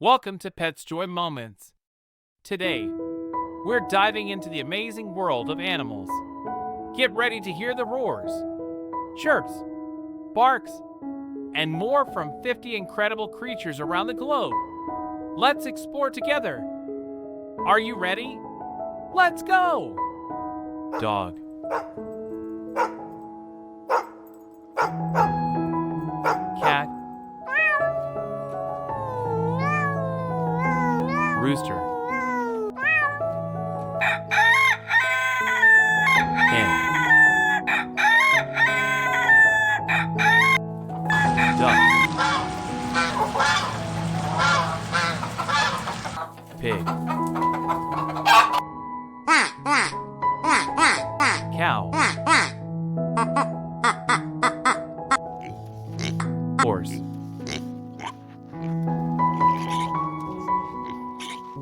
Welcome to Pets Joy Moments. Today, we're diving into the amazing world of animals. Get ready to hear the roars, chirps, barks, and more from 50 incredible creatures around the globe. Let's explore together. Are you ready? Let's go! Dog. Cat. Rooster. Hen. Duck. Pig. Cow. Horse.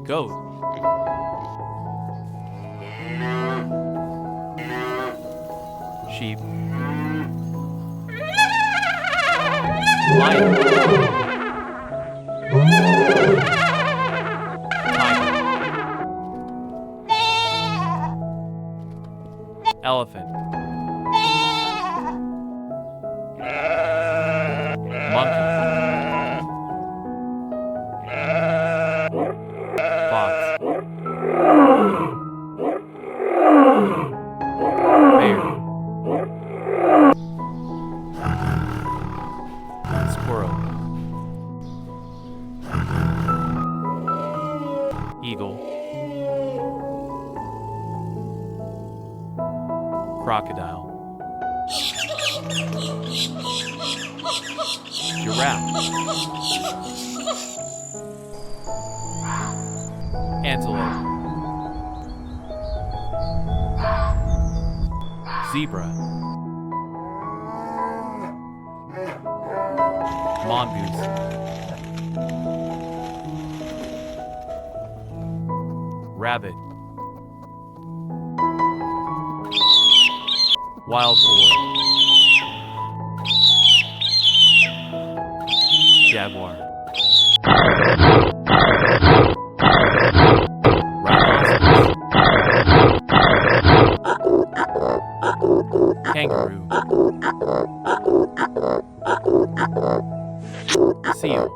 Goat. Sheep. Lion. Tiger. Elephant. Monkey. Fox. Bear. Squirrel. Eagle. Crocodile. Giraffe. Antelope. Zebra. Mongoose. Rabbit. Wild boar. Jaguar. Rhinoceros. Kangaroo. Seal.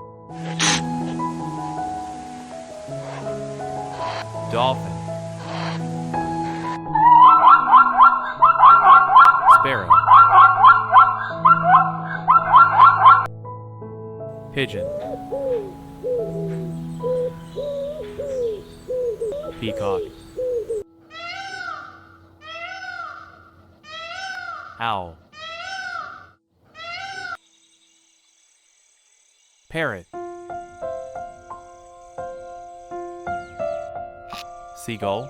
Dolphin. Sparrow. Pigeon. Peacock. Owl. Parrot. Seagull.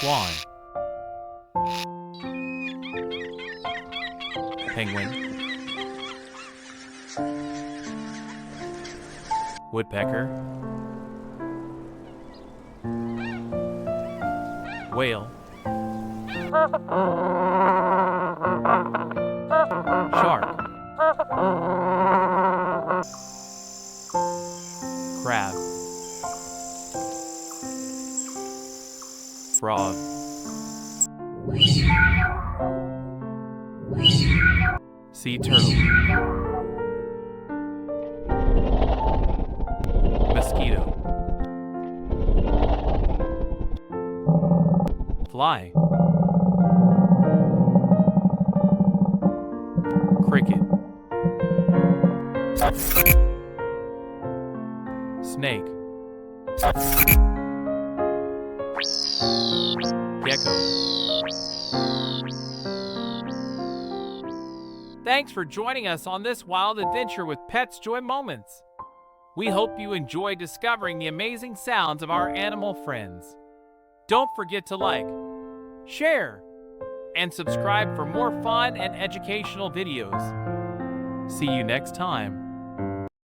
Swan. Penguin. Woodpecker. Whale. Shark. Crab. Frog. Sea turtle. Mosquito. Fly. Cricket. Snake. Gecko. Thanks for joining us on this wild adventure with Pets Joy Moments. We hope you enjoy discovering the amazing sounds of our animal friends. Don't forget to like, share, and subscribe for more fun and educational videos. See you next time.